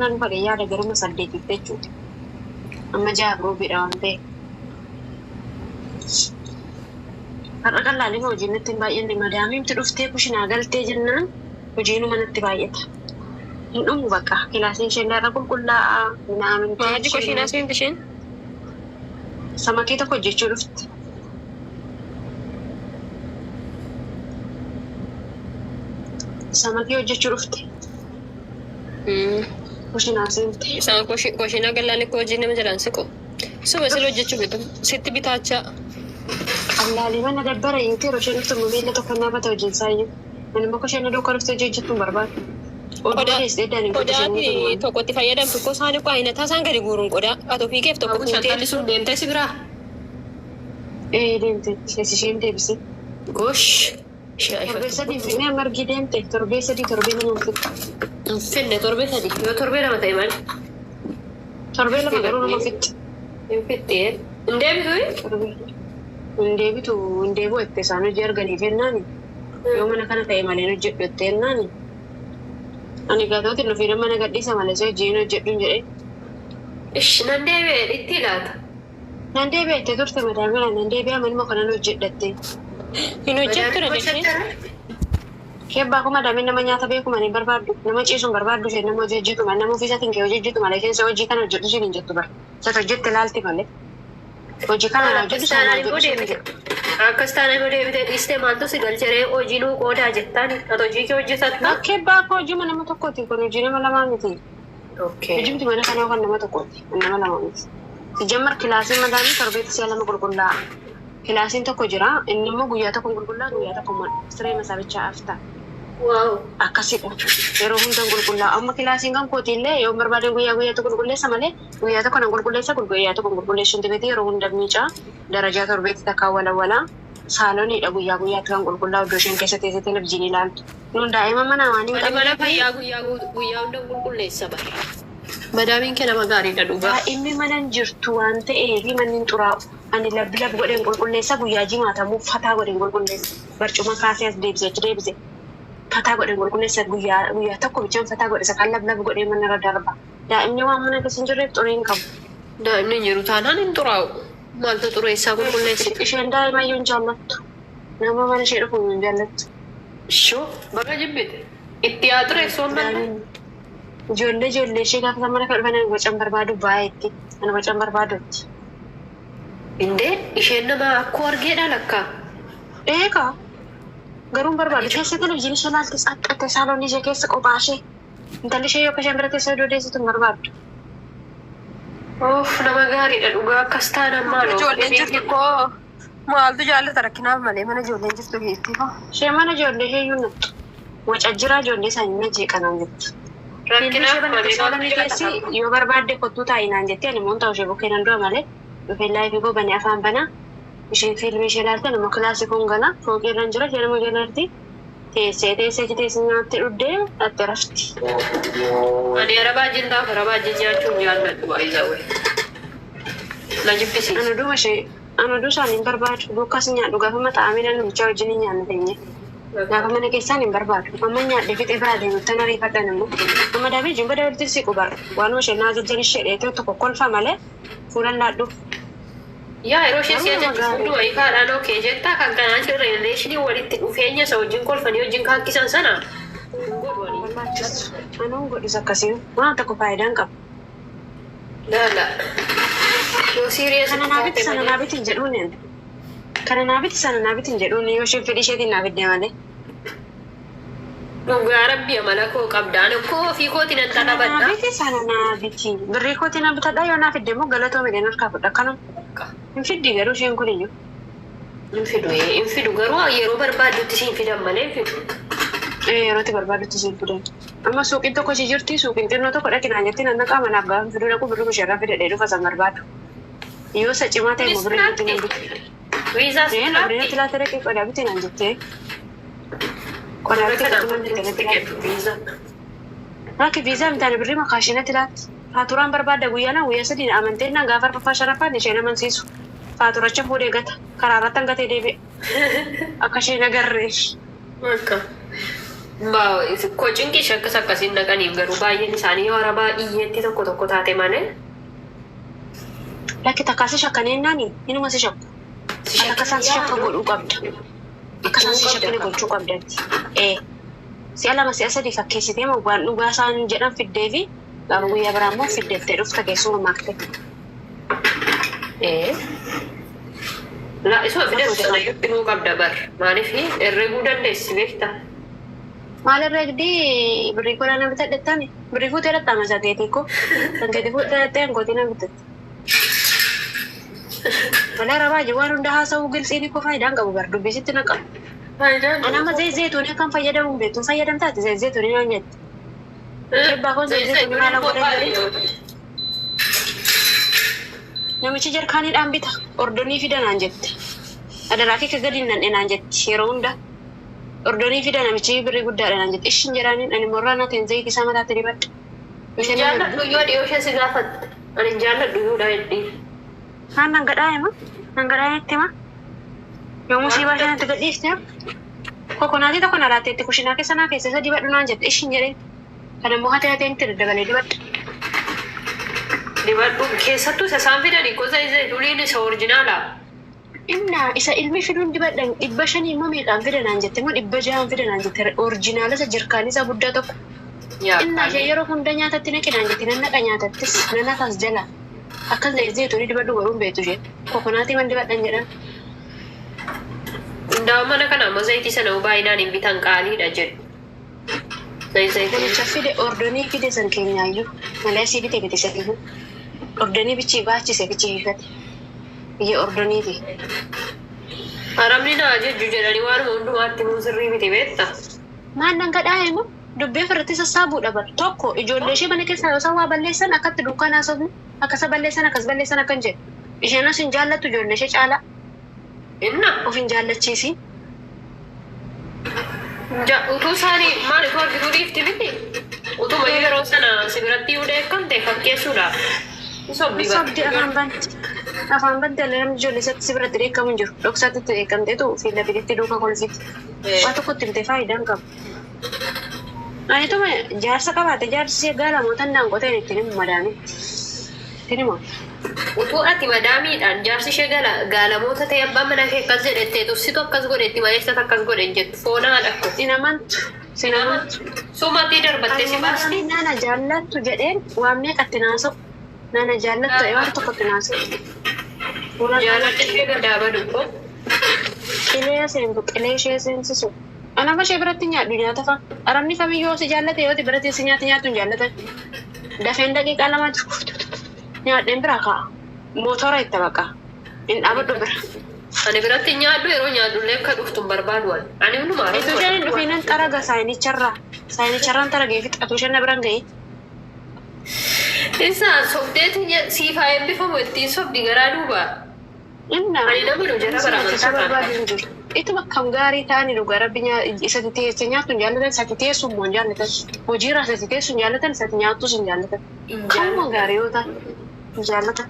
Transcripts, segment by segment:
Nan baadiyyaa ada garuma saddeetitti jechuudha. Amma ja'a roobiidha waan ta'eef. Har'a qal'aaliin hojiin natti hin baay'anne madaamiimti dhuftee kushinaa galtee jennaan hojiinuma natti baay'ata. Hin dhumu bakka kilaasiin isheen irra qulqullaa'aa minaamin. Maadii kushinaa seenti isheen? Samakii tokko hojjechuu dhufti. Samakii hojjechuu dhufti. Kushinaa seenti. Isaan kushinaa qal'aalii koo hojii nama jedhan siqu. Suba sila hojjechuu bitu. Sitti bitaachaa. Qal'aalii mana dabbara yoo isheen dhuftu miila tokko naafata hojiin saayyuu. Ani immoo kusheen iddoo kan dhuftee hojjechuun barbaadu. Qodaa tokkotti fayyadamtu koo isaanii koo ayinataa isaan gadi guuruun qodaa. Atoo fiigeef tokko Shantalli sun deemtee si biraa? Deemte isheen deebise. Gosh. Torbee sadii fi margi deemte torbee lama fitti. Finne torbee sadii. Yoo torbee lama ta'e maali? Torbee lama garuu nama fitti. Hin fittee. Hin deebitu? Hin deebi'u itti isaan hojii arganiif jennaani. Yoo mana kana ta'e malee hojjedhu itti jennaani. Ani gaatooti nufi mana gadhiisa malee hojiin hojjedhu hin jedhee. Ish nan deebi'ee itti laata? Nan deebi'ee itti turte madaamina nan deebi'ee manuma kanan hojjedhatte. Hin hojjettu dha isheen? Kebbaa kuma daameen nama nyaata beekuma ni barbaaddu. Nama ciisuun barbaaddu isheen nama hojii hojjetu malee nama ofiisaatiin kee hojii hojjetu malee keessa hojii kana hojjedhu isheen hin jettu bara. Sata hojjette ilaalti malee. Hojii kana hojjedhu sana hojjedhu isheen hin jettu. Akkas taanaan yoo deebitee dhiistee maaltu si galcheree hojii nuu qoodaa jettaan ati hojii kee hojjetattu? Kebbaa akka hojiima nama tokkooti kun hojii nama lamaa miti. Hojiimti mana kanaa kan nama tokkooti nama lamaa miti. Sijammar kilaasiin madaamii torbeetti si'a lama qulqullaa'a. Kilaasiin tokko jira inni immoo guyyaa tokko qulqullaa'a guyyaa tokko immoo siree masaabichaa afta. Akkasidha. Yeroo hundaan qulqullaa'a. Amma kilaasiin kan kootiillee yoo barbaadan guyyaa tokko qulqulleessa malee guyyaa tokko nan qulqulleessa guyyaa tokko qulqulleessuun tibeetii yeroo hunda miicaa darajaa torbeetti takkaa walawalaa saalooniidha guyyaatti kan qulqullaa'u iddoo isheen keessa teessee televizyiinii ilaaltu. Nuun daa'ima mana waan hin qabne. Mana fayyaa guyyaa hunda qulqulleessa bara. Madaamiin kee nama gaariidha dhugaa. Daa'imni mana hin jirtu waan ta'eef manni hin xuraa'u. Ani labbi godheen qulqulleessa guyyaa jimaatamuu fataa godheen qulqulleessa. Barcuma kaasee as deebise. Fataa godheen qulqulleessa guyyaa tokko bichaan fataa godhesa kan labbi godhee mana irra darba. Daa'imni waan mana keessa hin jirreef xurii hin qabu. Daa'imni hin jiru taanaan hin xuraa'u. Maaltu xureessaa qulqulleessi? Isheen daa'imayyuu hin jaallattu. Nama mana ishee dhufu hin jaallattu. Shoo baga jibbite. Itti haa xureessoon manni. Ijoollee ishee gaafa mana kan dhufan wacan barbaadu baay'eetti. Ana wacan barbaadutti. Indee isheen nama akkoo argeedha lakkaa. Eegaa garuu barbaadu keessa televizyiinii ishee laalti xaxxatte saaloonii ishee keessa qophaa ishee intalli ishee yookaan isheen bira teessee odeessitu hin barbaaddu. Oof nama gaariidha dhugaa akkas taanaan maaloo. Ijoolleen jirtu koo maaltu jaallata rakkinaaf malee mana ijoolleen jirtu keessi koo. Ishee mana ijoollee heeyyuu nattu. Wacajjiraa ijoollee isaanii na jeeqanaan jettu. Rakkinaaf malee saaloonii keessi yoo barbaadde kottuu taa'inaan jettee ani immoo ta'u ishee bukkee nan du'a malee dhufee laayifii bobanii afaan banaa. Isheen fiilmii ishee ilaalte nama kilaasii kun gala fooqii irra jira ishee nama jalaatti teessee nyaattee dhuddee dhatte rafti. Ani arabaajin taaf arabaajin nyaachuun jaalladhu baay'ee. Na jibbisiisa. Ana oduu isaanii hin barbaadu. Dukkas nyaadhu gaafa maxaa'amee namicha wajjin hin nyaanna teenye. Gaafa mana keessaan hin barbaadu. Amma nyaadhee fixee biraa deemuutti na ariifadhan immoo. Amma daabee jimba dabaltii siqu bara. Waanuma ishee naa jajjan ishee dheetee tokko kolfa malee fuulan laadhu. Yaa yeroo ishee si'a jechuu wayii kaadhaan ookee jettaa kan kanaan rileeshinii walitti dhufeenya isa wajjin kolfanii wajjin kaakkisan sana. Anuun godhus akkasii waan tokko faayidaa hin qabu. Laala. Yoo siiriyees Kana naafiti sana naafiti hin jedhuun kana naafiti sana naafiti hin jedhuun yoo isheen fedhii isheetiin naafidde malee. Dhugaa rabbi amala koo qabdaan koo ofii kootiin an xala badda. Naafiti sana naafiti birrii kootiin an bitadhaa yoo naafidde immoo galatoo midhaan harkaa fudha kanuma. Hin fiddi garuu isheen kun iyyuu. Hin fidu garuu yeroo barbaaddutti siin fidan malee hin fidu. Yerootti barbaadutti siin fidan. Amma suuqiin tokko ishee jirti suuqiin xinnoo tokko dhaqinaan jetti nan dhaqaa manaaf gaafa fiduu dhaqu birrii isheerraa fidadhee dhufa san barbaadu. Yoo isa cimaa ta'e immoo birrii itti nan bitu. Wiizaas birrii itti laata dhaqee qodaa bitti nan jettee. Qodaa bitti nan jettee. Bakki viizaa mitaane birrii makaashinatti laatti. Faaturaan barbaadda guyyaa sadii amanteennan gaafa arfaffaa sharaffaan isheen amansiisu. Faaturacha fuudhee gata. Karaa irratti hangatee deebi'e. Akka isheen agarree. Akka. Kocinki shakkas akkasiin dhaqaniif garuu baay'een isaanii yoo arabaa iyyeetti tokko taate malee. Lakki takkaasi shakkaneen naani inuma si shakku. Akka isaan si shakka godhuu qabda. Akka isaan si shakkanii gochuu qabdatti. Si'a lama si'a sadii fakkeessitee waan dhugaa isaan jedhan fiddee fi gaafa guyyaa biraa immoo fiddettee dhufta keessuma maaktee. Isuma fidee sana yoo qabda bar maaliif herreguu dandeessi beektaa? Maal herregdii birrii koo nama bitadhettaani birrii fuutee dhattaa masaa keetii koo kan keetii fuutee dhattee angootii nama bitatti. Malee rabaa waan hunda haasa'uu gilsiini koo faayidaan qabu bar dubbisitti naqa. Anama zayituun kan fayyadamuun beektuun fayyadamtaati zayituun naan jetti. Shibbaa kun zayituun haala godhanii namichi jarkaaniidhaan bita ordonii fidanaan jette. Adaraa kee gadi nan naan jetti yeroo hunda ordonii fida namichi birrii guddaadha naan jetti. Ishin jiraaniin ani morraa naateen zayitii isaa mataatti dibadha. Jaalladhu yoo dhiyoo ishee si gaafatte ani jaalladhu yoo dhaa'edhii. Haan nangadhaa itti ma yommuu si baashan itti gadhiifte kokonaatii tokko na laatteetti kushinaa keessa naa keessa isa dibadhu naan jette ishin jedheen kan immoo hatee hateen itti daddabalee dibadha. Dibadhu keessattuu isa isaan fidanii gosa duliin isa orjinaalaa. Inna isa ilmi fiduun dibadhan 500 immoo meeqaan fidanaan jette immoo 600 fidanaan jette orjinaala isa jirkaanii isa guddaa tokko. Inna ishee yeroo hunda nyaatatti naqinaan jette nan naqa nyaatattis nan naqas jala. Akkas zayituun dibadhu garuun beektu ishee kokonaatii man dibadhan jedhan. Hundaa'u mana kana ammoo zayitii sana baay'inaan hin bitan qaaliidha jedhu. Namicha fide ordonii fide san keenyaayyuu malee si bite bite sakiyyuu ordonii bichi baachise bichi hiikate biyya ordoniiti. Arabni naa jechuu jedhanii waanuma hundumaatti immoo sirrii miti beekta. Maan nangadhaa immoo dubbii ofirratti sassaabuudha bar tokko ijoollee ishee mana keessaa yoo isaan waa balleessan akkatti dukkanaa sobni akkasa balleessan akkas balleessan akkan jedhu isheen as hin jaallattu ijoollee ishee caalaa. Inna of hin jaallachiisi. utuu isaanii maal itti argituu dhiifti miti utuma yeroo sana si biratti yoo deekkamte fakkeessuudhaaf. Sobdi afaan baddalee namni ijoollee isatti si biratti deekkamu hin jiru. Dhoksaatti itti deekkamteetu fiilla fideetti duuka kolfiti. Waa tokkotti bitee faayidaan qabu. Anituma jaarsa qabaate jaarsi gaalamoota naangoteen ittiin himu madaamitti. Ittiin himu. Utuu ati madaamiidhaan jaarsi ishee gaalamoota ta'e abbaan mana kee akkas jedhettee tufsitu akkas godhetti maayestat akkas godhen jettu foonaadha. Sinamantu. Sumatii darbattee si baasti. Nana jaallattu jedheen waan meeqatti naasa'u. Nana jaallattu waan tokkotti naasa'u. Jaallatte ishee gadaaba dubbo. Qilee ishee seensisu. Anama ishee biratti nyaadhu nyaata fa'a. Arabni kamiyyuu si jaallate yoo biratti si nyaatu hin jaallatan. Dafeen daqiiqaa lama nyaadheen bira ka'a. Mootora itti baqa. Hin dhaabadhu bira. Ani biratti nyaadhu yeroo nyaadhullee akka dhuftu hin barbaadu waan. Ani hundumaa roobaa. Itti isheen dhufeenan xaraga saayinicharraa. Saayinicharraan xaragee fixatu isheen na biraan ga'e. Isaan sobdeetu siifaa eebbifamu ittiin sobdi garaa duubaa. Ani nama nu jara baramantaa. Itu akkam gaarii ta'anii dhugaa rabbi isatti teessee nyaatu hin jaallatan isatti teessu immoo hin jaallatan. Hojiirraa isatti teessu hin jaallatan isatti nyaattus hin jaallatan. Kamuma gaarii yoo ta'an hin jaallatan.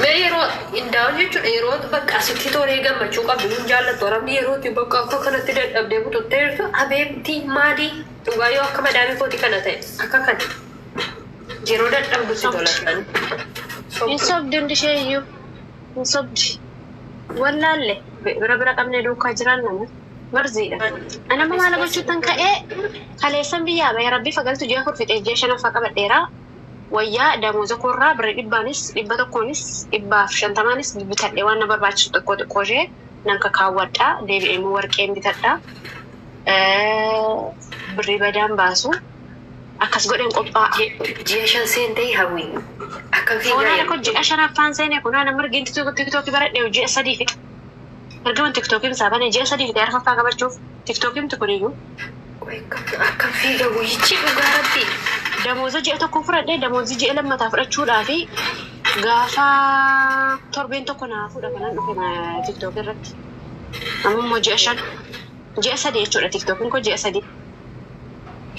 Mee yeroo indaa'u jechuudha yeroo bakka asitti tolee gammachuu qabdu hin jaallattu arabni yerootti bakka akka kanatti dadhabdee bututtee jirtu abeebtii maalii dhugaa yoo akka madaamii kooti kana ta'e akka kana yeroo dadhabdutti tolatan. Hin sobdi hundi ishee iyyuu hin sobdi. Wallaalle bira qabnee duukaa jiran nama marziidha. Anama maal gochuutan ka'ee kaleessan biyyaa bahee rabbii fagaltu ji'a furfixee ji'a shanaffaa qabadheeraa wayyaa damooza koorraa birrii 100,000 bitadhee waan na barbaachisu tokko xiqqoo ishee nan kakaawwadhaa deebi'ee immoo warqeen bitadhaa birrii badaan baasu akkas godheen qophaa'a. Ji'a 5 seentee hawwii akka fiigaa kun ji'a shanaffaan seenee kun nama argin tiktookii baradhee ji'a 3 fixa. Argaman tiktookiin saabane ji'a 3 fixa arfaffaa qabachuuf tiktookiin tukuniyyuu. Akka fiigaa guyyichi dhugaa rabbi. Damooza ji'a tokko fudhadhee damoozi ji'a lammataa fudhachuudhaa fi gaafa torbeen tokko naa fuudha kanan dhufe tiktookii irratti. Ammoo ji'a 5 ji'a 3 jechuudha tiktookiin kun ji'a 3.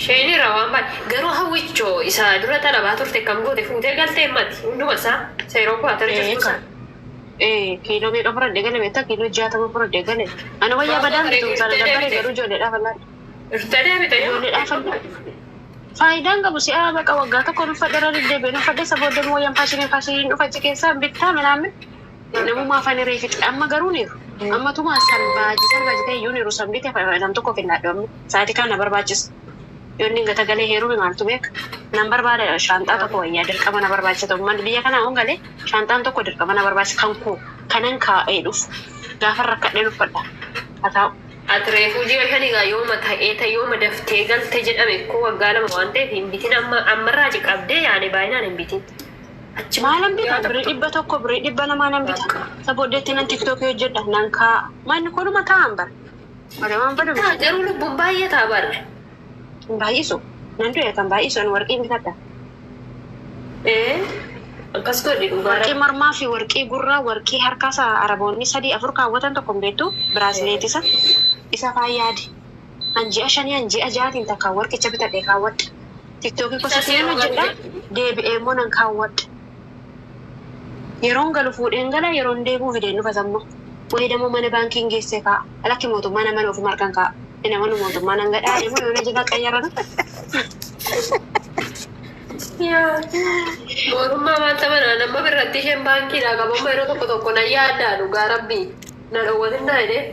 Shayini rawaan baay'ee garuu hawwichoo isa dura talabaa turte kam goote fuutee galtee mati hunduma isaa seeroo kuwaatar jirtu. Kiiloo meeqa fudhadhee gale beektaa kiiloo 60 fudhadhee gale. Ana wayyaa badaan bituu sana dabbare garuu ijoolleedhaaf allaadha. Irtanii bitanii ijoolleedhaaf faayidaan qabu si'a baqa waggaa tokko dhufa dara deddeebiin uffadhe isa booddee wayyan faashiniin dhufachi keessaa bittaa midhaan namummaa afaan irree fixe amma garuu niru amma tuma salbaaji ta'e iyyuu niru sanbite fayyadam tokko finnaadhu sa'aatii kana barbaachisa yoonni gata galee heeruu maaltu beeka nan barbaada shaanxaa tokko wayyaa dirqama na barbaachisa ta'ummaan biyya kanaa on galee shaanxaan tokko dirqama na barbaachisa kan koo kanan kaa'ee dhufu gaafa rakkadhee uffadha haa ta'u. ati reefuu ji'a shanigaa yooma ta'ee yooma daftee galte jedhame koo waggaa lama waan ta'eef hin bitin ammarraa jiqabdee yaane baay'inaan hin bitin. Maalan bita birrii 100 birrii 200 nan bita sabooddeetti nan tiktookii hojjedha nan kaa'a manni kunuma taa'an bara madamaan badu garuu lubbuun baay'ee ta'a bara baay'isu nan du'e kan baay'isu an warqii bitadha akkas godhi dhugaara warqii mormaa fi warqii gurraa warqii harkaasa araboonni 3-4 kaawwatan tokko hin beektu biraasileetisa isa faayyaadi an ji'a 5 an ji'a 6tiin takka warqicha bitadhee kaawwadha tiktookii kosatee hojjedha deebi'ee immoo nan kaawwadha yeroon galu fuudheen gala yeroon deebuu fideen dhufa sammoo wayidamoo mana baankiin geessee kaa'a alakki mootummaa nama ofuma harkan kaa'a ina manu mootummaa nan gadhaa immoo yoona jala qayyaran mootummaa wanta manaa nama birratti isheen baankiidha qabamma yeroo tokko na yaaddaa dhugaa rabbii na dhowwatinna jedhee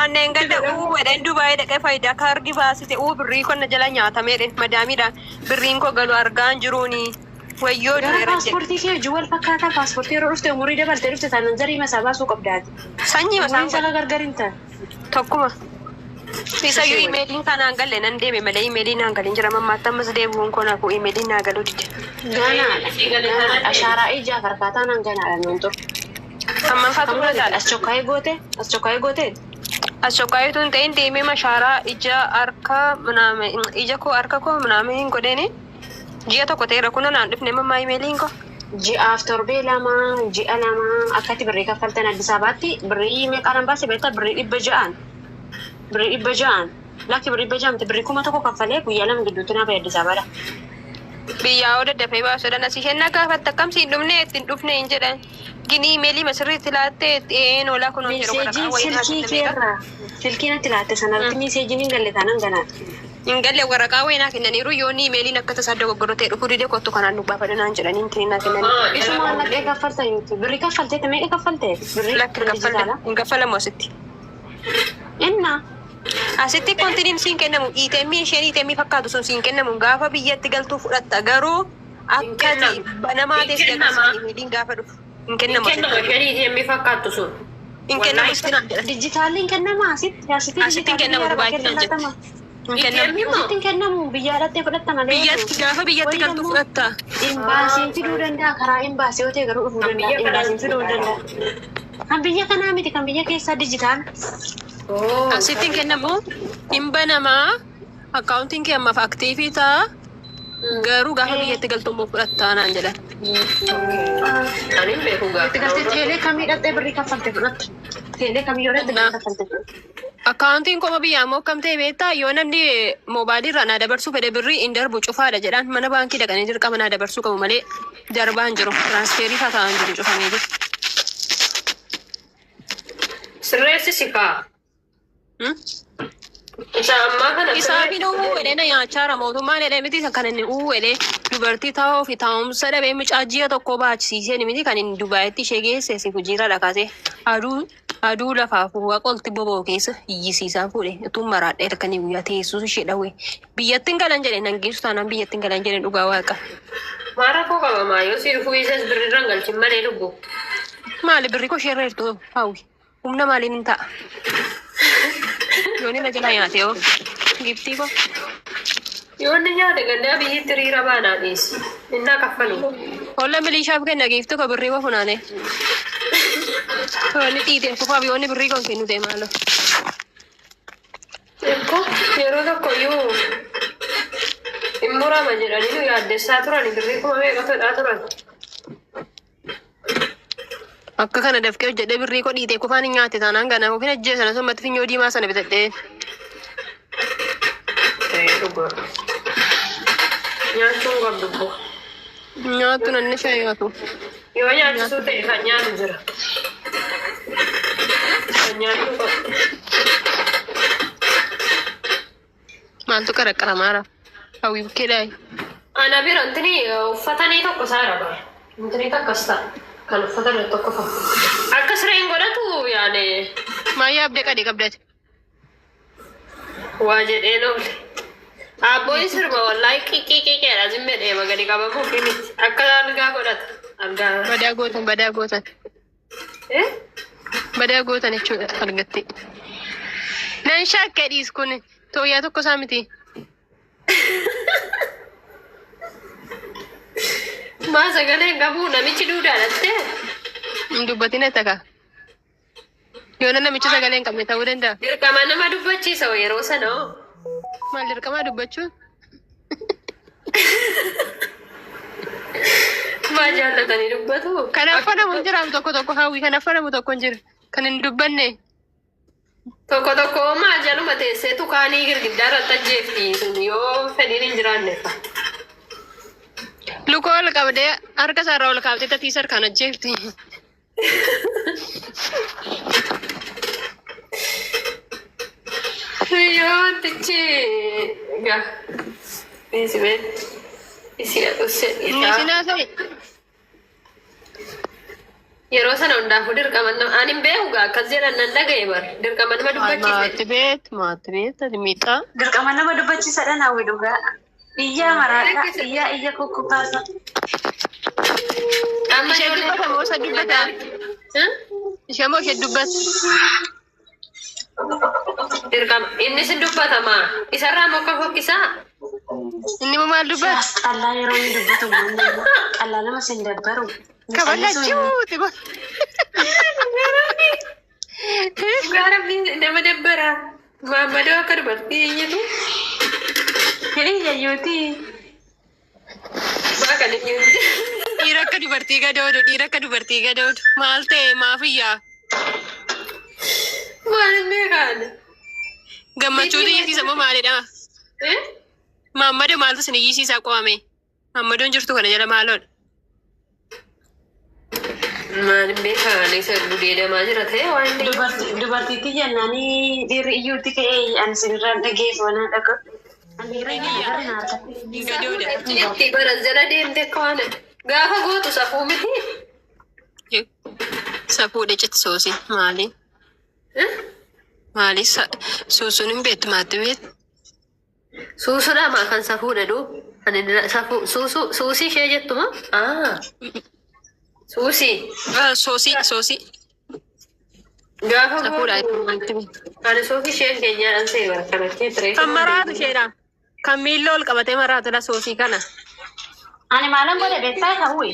Anneen ganda wedhen Dubaay dhaqee faayidaa kaardii baasite birrii konna jala nyaatamedhe madaamiidhaan birriin koo galu argaan jiruuni wayyoo gara paaspoortii kee juwal fakkaataa paaspoortii yeroo dhufte umurii dabaltee dhufte taanan zarii masaa baasuu qabdaati. Sanyii masaa sala gargariin ta'a. Tokkuma. Isa yoo imeeliin kanaan galle nan deeme malee imeeliin naan galiin jira mammaatti ammas deebi'uun koonaa koo imeeliin naa galuu dide. Ganaadha ashaaraa ijaa farkaataa naan ganaadha nuun ture. Amman faatu godhataadha. As chokkaayee goote. Ashokaaytu hin ta'in deemee mashaaraa ija harka manaame ija koo harka koo manaame hin godheeni ji'a tokko ta'eera kun naan dhufne mammaa imeeliin koo. Ji'aaf torbee lama ji'a lama akkatti birrii kaffaltan Addis Ababaatti birrii meeqaan baase beektaa birrii 600 birrii 600 lakki birrii 600 birrii 1000 kaffalee guyyaa lama gidduutti naaf Addis Ababaadha. Biyyaa oo daddafee baasuudhaan asii isheen gaafatte akkamsi hin dhufne ittiin dhufne hin jedhan. Gini imeelii masirriitti laattee xeen olaa kun hojii godha wayii silkiin itti laatte sanarratti miseejiin hin galle taanaan ganaadha. Hin galle waraqaa wayinaa kennaniiru yoonni imeeliin akka tasaa dogoggoroo ta'e dhufuu didee kottu kanaan nu baafadhanaan jedhanii hin naa kennanii. Isuma naqee kaffalta yuuti birrii kaffaltee meeqa kaffaltee birrii lakki kaffalta hin kaffalamu asitti. Inna asitti kontiniin siin kennamu iiteemmii isheen iiteemmii fakkaatu sun siin kennamu gaafa biyyatti galtuu fudhatta garuu akkati banamaa teessee akkasii imeeliin gaafa dhufu. In kennamu isheen fakkaattu sun. In kennamu istinaan jedha. Dijitaalliin kennamaa asitti Asitti hin kennamu Dubaayitti nan jette. In kennamu. Asitti hin kennamu biyya alaatti fudhatta malee. Biyyatti gaafa biyyatti galtu fudhatta. Imbaasiin fiduu danda'a karaa imbaasii yoo ta'e garuu dhufuu danda'a. Imbaasiin fiduu danda'a. Kan biyya kanaa miti kan biyya keessaa dijitaal. Asitti hin kennamu. Hin banamaa akkaawuntiin kee ammaaf aktiivii ta'a. Garuu gaafa biyyatti galtu immoo fudhattaa naan jedhan. Ani beeku gaafa. Itti galtee teelee kamii dhaqxee birrii kaffalte fudhatta. Teelee kamii yoo dhaqxee birrii kaffalte. Akkaawuntiin koma biyyaa immoo akkam ta'e beektaa yoo namni moobaayilirraa naa dabarsuu fedhe birrii hin darbu cufaadha jedhaan mana baankii dhaqanii dirqama naa dabarsuu qabu malee darbaa hin jiru. Tiraansferii taa'an jiru cufamee jiru. Sirreessi si kaa. Isa ammaa kana Isaafiin uwwedhe na nyaachaara mootummaan jedhee miti kan inni uwwedhe dubartii ta'uu fi taa'umsa dhabee mucaajjiya tokko baachisiiseen miti kan inni Dubaayitti ishee geesse si hojiirra dhakaase aduu lafaaf waqolti boboo keessa iyyisiisaa fuudhe utuu maraadhee kan guyyaa teessuus ishee dhawwe biyyattiin galan jedhe nan geessu taanaan biyyattiin galan jedhe dhugaa waaqa. Maara koo qabamaa yoo si dhufuu isas birriirraan galchin malee lubbu. Maali birri koo isheerra jirtu hawwi humna maaliin hin ta'a. Yooni na jala nyaate yoo giftii koo. Yoonni nyaate gandaa biyyitti riira baanaa dhiisi. Innaa kaffalu. Olla milishaaf kenna giftii koo birrii koo funaane. Yoonni dhiitee fufaaf yoonni birrii koo kennu ta'e maaloo. Eekko yeroo tokko iyyuu hin murama jedhanii nu yaaddessaa turan birrii kuma meeqa todhaa turan. Akka kana dafqee hojjedhee birrii koo dhiitee kufaan hin nyaate taanaan gana ofiin ajjee sana sommatti finyoo diimaa sana bitadhee. Nyaachuun qabdu koo. Nyaattu nanni ishee nyaatu. Yoo nyaachisuu ta'e kan nyaatu jira. Kan nyaatu qabu. Maaltu qaraqaramaara? Hawwii bukkeedhaa. Ana bira intini uffatanii tokko saara bara. Intini takkas ta'a. Kan uffatanii tokko fa'a. Akka sireen godhatu yaane Maayyaa abdee qadii qabdate. waa jedhee noole. Abboon sirba wallaahi qiqiqiqeedha zimmee deema gadi qabamuu fi miti. Akka algaa godhata. Algaa. Badaa gootan. Badaa gootan jechuudha argatte. Nan shakkee dhiis kun tooyyaa tokko isaa miti. Maa sagaleen qabu namichi duudaa dhattee. Hin dubbatin akka. Yoo namichi sagalee hin qabne ta'uu danda'a. Dirqama nama dubbachiisa yeroo sana hoo. Maal dirqamaa dubbachuun? Maa jaallatanii dubbatu? Kan affanamu hin jiraam tokko hawwii kan affanamu tokko hin jiru. Kan hin dubbanne. Tokko maal jaluma teessee tukaanii girgiddaa irratti ajjeefti yoo fedhiin hin jiraanne fa'a. Luka ol qabdee harka isaarraa ol kaabdee tatii sarkaan ajjeefti. Yoo tichi gaa isibeen isi Inni sinaa ta'e. yeroo sana hundaafuu dirqama nama ani hin beeku gaa akkas jedhan nan dhaga'e bar dirqama nama dubbachiise. Maatti beet miidhaa. Dirqama nama dubbachiisadha naawwi dhugaa. Iyyaa maraadha. Iyya kokkokaasa. Amma Ishee dubbata moo isa dubbata? Ishee moo ishee dubbata? dirqama inni si dubbatama isarraa mokka fokkisaa. Inni moo maal dubbata? Xallaa yeroo inni dubbatu xallaa nama sin dabbaru. Kabalachuuti ba. Gaarabni nama dabbara maammadoo akka dubartii eenyutu. Hiriyyayyooti. Maa kan eenyuti. Dhiira akka dubartii gadoodu. Maal ta'e maafiyyaa? Maal hin beekaan. Gammachuu xiyyisiisa moo maalidha? Maammadoo maaltu isin iyyisiisaa qo'ame? Maammadoon jirtu kana jala maaloodha? Maal hin beekaan isa gudeedamaa jira ta'e waan inni. Dubartiitti jennaanii dhiirri iyyuutti ka'ee ani sinirraan dhageeffannaa dhaqa. Gadoodha. Itti baran jala deemte akka waan gaafa gootu safuu miti. Safuu dhicitti soosi maali? Maali suusuun hin beektu maatti beektu? Suusudha maa kan safuudha duu. Ani safuu suusii ishee jettuma. Suusii. Soosii. Gaafa Safuudha gootu. maatti beektu. Ani suufii isheen keenyaan ta'e bara kanatti ture. Kan maraatu isheedha. Kan miilla ol qabatee maraatudha soosii kana. Ani maalan godhe beektaa ta'uu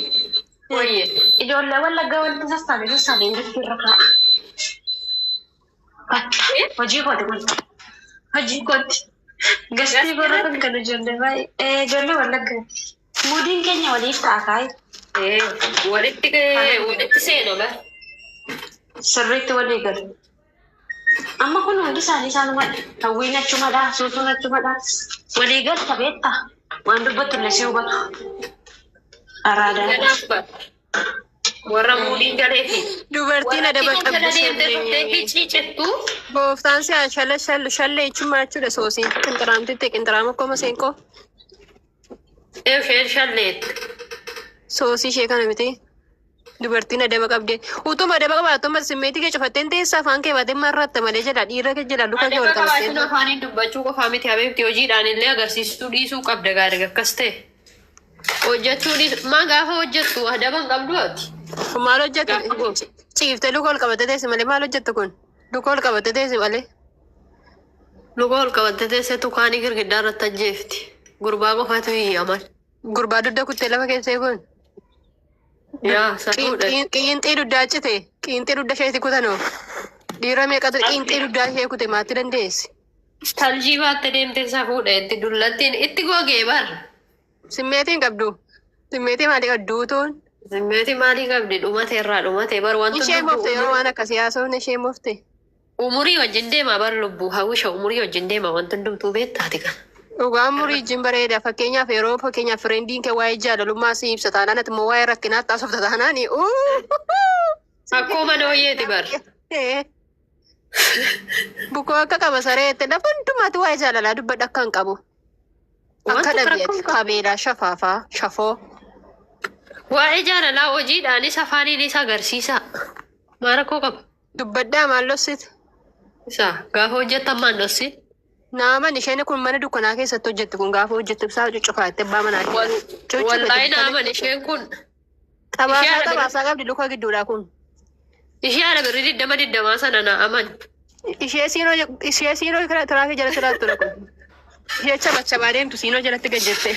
Wayye. ijoollee wallaggaa wanti sassaabee jirtu irra kaa'a. Hojii kooti kun. Hojii kooti. Gastii godhatan kan ijoollee baay'ee ijoollee wallaggaa. Mudiin keenya waliif ta'a kaayi. Walitti seena bara. Sirriitti walii galu. Amma kun hundi isaaniimadha. Hawwiin achumadha. Suusuun achumadha. Walii galta beektaa. Waan dubbattu illee si hubatu. Araadaa. Kanaaf bara. Warra muudiin galee fi. Dubartiin adaba qabdi. Ciicettu. Gooftaan si'a shallee jechuun jechuudha soosiin. Qinxiraamtitti qinxiraama akkuma seenqoo. Isheen shalleetti. Soosii ishee kana miti. Dubartiin adaba qabdi. Utuma adaba qabaatuma simmeetii kee cufatteen teessaa afaan kee baatee marratta malee jedha dhiira kee jedha luka kee ol Adaba qabattee. qabaachuun afaaniin dubbachuu qofaa miti habeebti hojiidhaan illee agarsiistuu dhiisuu qabda gaarii akkas ta'e. Hojjechuu dhiisuu maa gaafa hojjettu adaba hin qabdu ati. Maal hojjette? Ciiftee luka ol qabattee teesse malee maal hojjette kun? Luka ol qabattee teesse malee. Luka ol qabattee teessee tukaanii girgiddaa irratti ajjeefti. Gurbaa qofaatu hiyyaman. Gurbaa dudda kuttee lafa keessee kun. Yaa safuudha. Qiinxii duddaa cite. Qiinxii dudda isheeti kutanoo. Dhiira meeqatu qiinxii duddaa ishee kute maatti dandeessi? Taljii baatte deemtee safuudha itti dullattiin itti gogee bara. Simmeetiin qabdu. Simmeetii maalii qabduutuun? Simmeetii maalii qabdi dhumate irraa dhumate bara wanti Ishee mofte yeroo waan akkasii haasofne ishee mofte. umurii wajjin deema bara lubbuu hawwisha umurii wajjin deema wanti hundumtuu beektaati kana. Dhugaan umurii wajjin bareeda fakkeenyaaf yeroo fakkeenyaaf firendiin kee waa'ee jaalalummaa si ibsa taanaan ati immoo waa'ee rakkinaa taasofta taanaani. Akkuma nooyyeeti bara. Buku akka qaba sareette lafa hundumaatti waa'ee jaalalaa dubbadha akka hin qabu. Akka dhabeetti qabeelaa shafaafaa shafoo. Waa'ee jaalalaa hojiidhaanis afaaniinis agarsiisa. Maal rakkoo qaba? Dubbadhaa maal lossite? Isa gaafa hojjettan maal lossi? Naaman isheen kun mana dukkanaa keessatti hojjette kun gaafa hojjette ibsaa cuccufaatte abbaa manaa. Wallahi naaman isheen kun. Qabaasaa qabdi luka gidduudhaa kun. Ishee haala birrii 20 sana naaman. Ishee siinoo tiraafii jala siraattu dha kun. Ishee chabachabaa deemtu siinoo jalatti gajjette.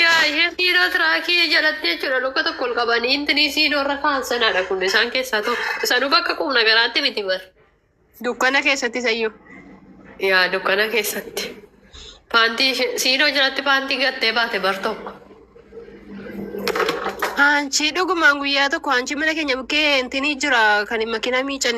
Yaa ishee siinoo tiraakii jalatti jechuudha luka tokko ol qabanii intinii siinoo irra kaan sanaadha kun isaan keessaa tokko. Isanuu bakka qubna garaatti miti bar. Dukkana keessatti sayyuu. Yaa dukkana keessatti. Paantii siinoo jalatti paantii gattee baate bar tokko. Hanchi dhugumaan guyyaa tokko hanchi mana keenya bukkee intinii jira kan makiinaa miican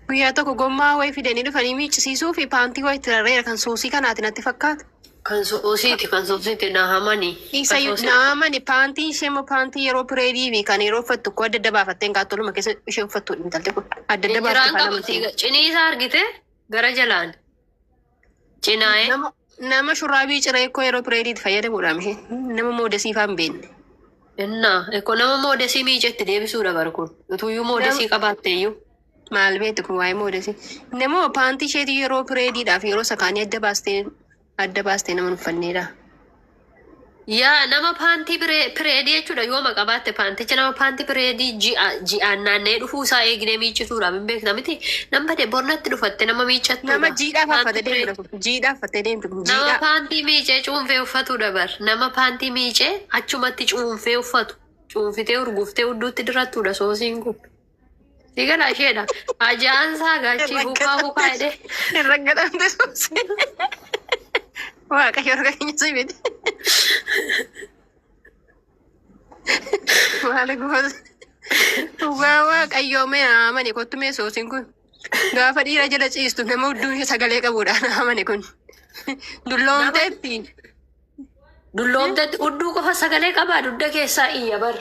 guyyaa tokko gommaa wayii fidanii dhufanii miiccisiisuu fi paantii wayii tirarreera kan soosii kanaati natti fakkaata. Kan soosiiti naahamanii. Isa naamani paantii ishee immoo paantii yeroo pireedii fi kan yeroo uffattu ko adda adda baafattee gaattoluma keessa ishee uffattu intalti kun adda adda baafattee. Cinii isaa argite gara jalaan. Cinaa'ee. Nama shurraabii ciree koo yeroo pireediitti fayyadamuudhaan ishee nama moodesii faan beenne. Eko nama moodesii miicetti deebisuudha barkuun. Utuyyuu moodesii qabaatteeyyuu. Maal beektu kun waa'ee moodesii. Nama paantii isheetii yeroo pireediidhaaf yeroo sakaanii adda baastee nama uffanneedha. Yaa nama paantii pireedii jechuudha yooma qabaatte paanticha nama paantii pireedii ji'aan naannee dhufuu isaa eegnee miiccituudhaaf hin beekna miti. Nama bornatti dhufatte nama miiccattuudha. Nama jiidhaaf affattee deemtu kun jiidhaaf affattee deemtu kun jiidhaaf. Nama paantii miicee cuunfee uffatu dabar. Nama paantii miicee achumatti cuunfee uffatu. Cuunfitee urguftee hudduutti dirattuudha soosiin kun. Sigala isheedha. Ajaansaa gaachii hukaa jedhee. Irra gadhamte soosii. Waaqayyo harka keenya si miti. Maal goota? Waaqayyo mee naamani kottu mee soosiin kun. Gaafa dhiira jala ciistu nama hudduu sagalee qabuudha naamani kun. Dulloomteetti. Dulloomteetti hudduu qofa sagalee qabaa dudda keessaa iyya bar.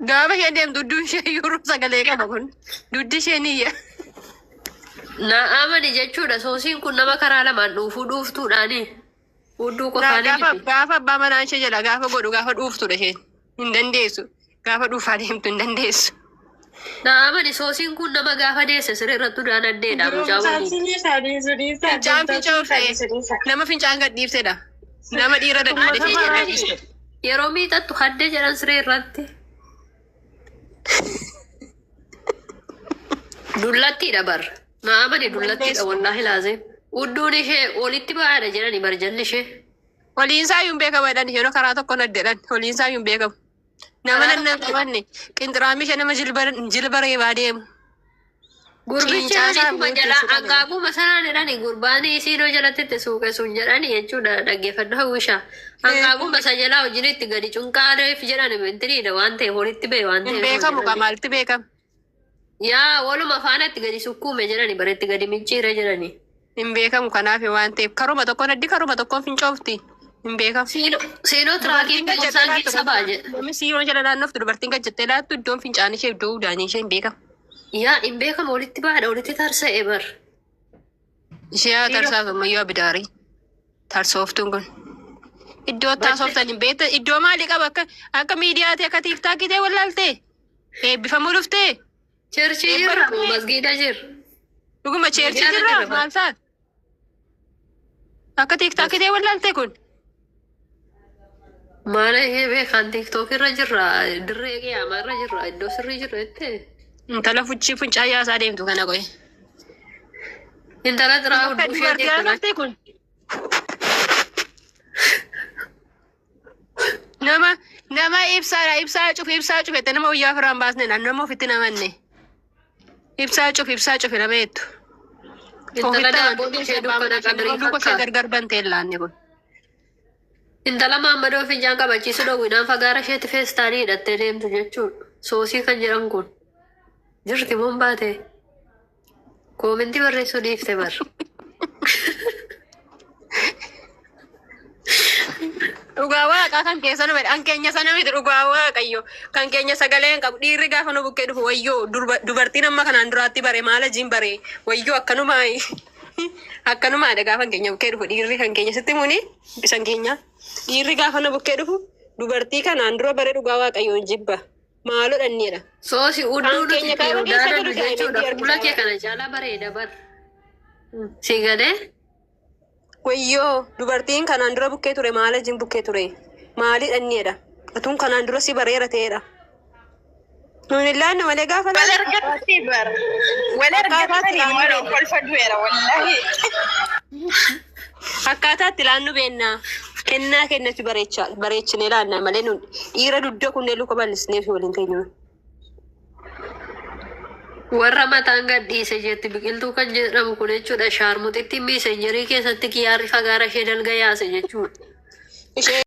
Gaafa ishee deemtu hudduun ishee yeroo sagalee qaba kun. Duddi isheen iyya. Naamani jechuudha soosiin kun nama karaa lamaan dhuuftuudhaani. Hudduu qofaanii miti. Gaafa abbaa manaa ishee jala gaafa godhu gaafa dhuuftudha isheen. Hin dandeessu. Gaafa dhuufaa deemtu hin dandeessu. Naamani soosiin kun nama gaafa deesse sirriirrattu dhaan addeedha. Fincaan fincaa'u nama fincaan gad dhiibsedha. Nama dhiira dadhaadhe ishee yeroo miixattu haddee jedhan sirriirratti. Dullattiidha bar. Naamani dullattiidha wallaahi laazee. Hudduun ishee walitti ba'aadha jedhani marjalli ishee. Waliinsaa yuun beekama jedhan yeroo karaa tokko naddeedhan waliinsaa yuun beekamu. Nama nannan qabanne qinxiraami ishee nama jilba reebaa deemu. Gurbicha kuma jalaa hanqaaquma sanaan jedhani gurbaanii siinoo jalatti suuqesuun jedhani jechuudha dhaggeeffannoo hawwishaa. Hanqaaquma isa jalaa hojiin itti gadi cunqaareef jedhani mentiriidha waan ta'eef walitti ba'e waan ta'eef. Beekamu qamaalitti beekama. Yaa waluma faanatti gadi sukkuume jedhani bareetti gadi micciire jedhani. Hin beekamu kanaaf waan ta'eef karuma tokkoon addi karuma tokkoon fincoofti. Hin beekamu. Siinoo tiraakiin goosaan keessa baay'ee. Namni siinoo jala naannoftu dubartiin gajjattee laattu iddoon fincaan ishee iddoo udaanii ishee hin beekamu. Yaa hin beekamu walitti baadha walitti tarsa'e bar. Ishee tarsaaf ammayyuu abidaarii. Tarsooftuun kun. Iddoo taasoftan hin beektan iddoo maalii qaba akka miidiyaati akka tiiktaakii ta'e wallaaltee eebbifamuu dhuftee. Cherchii jirra masgiida jirra. Dhuguma cheerchii jirra maal taate? Akka tiiktaakii ta'e wallaaltee kun. Maala ishee beekan tiiktookirra jirra dirree qiyaamaa irra jirra iddoo sirrii jirra jettee. Intala fuchii funcaa yaasaa deemtu kana qoye. Intala xiraa hudduu ishee deemtu kun. Nama ibsaa cufe nama guyyaa firaan baasne nama ofitti namanne. Ibsaa cufe nama jettu. Intala daabboon ishee dukkana qabrii fakkaata. Gargar bantee laanne kun. Intala Maammadoo fincaan qabachiisu dhowwinaan fagaara isheetti feestaanii hidhattee deemtu jechuudha. Soosii kan jedhan kun. Jirti mun baate. Koomentii barreessuu dhiifte bar. Dhugaa waaqaa kan keessa nama an keenya sana miti dhugaa waaqayyo kan keenya sagaleen qabu dhiirri gaafa nu bukkee dhufu wayyoo dubartiin amma kanaan duraatti bare maala jiin bare wayyoo akkanumaadha gaafa keenya bukkee dhufu dhiirri kan keenya sitti muni bisan keenya dhiirri gaafa nu bukkee dhufu dubartii kanaan dura bare dhugaa waaqayyoon jibba maaloo dhanneedha. Soosi udduu keenya kaaba keessa jiru jechuudha. Fuula kee kana caalaa bareeda bar. Si galee? Wayyoo dubartiin kanaan dura bukkee ture maala jiin bukkee ture maalii dhanneedha. Atuun kanaan dura si bareera ta'eedha. Nuun illaan malee gaafa Walargatti bar. Walargatti mara kolfa du'eera wallahi. Akkaataatti ilaannu beennaa kennaa kennatti bareechinee ilaannaa malee nuun dhiira dudda kunneen luka bal'isnee fi waliin teenyuun. Warra mataan gadhiise jetti biqiltuu kan jedhamu kun jechuudha. Shaarmuxitti miisenjerii keessatti kiyyaarri fagaara ishee dalga yaase jechuudha.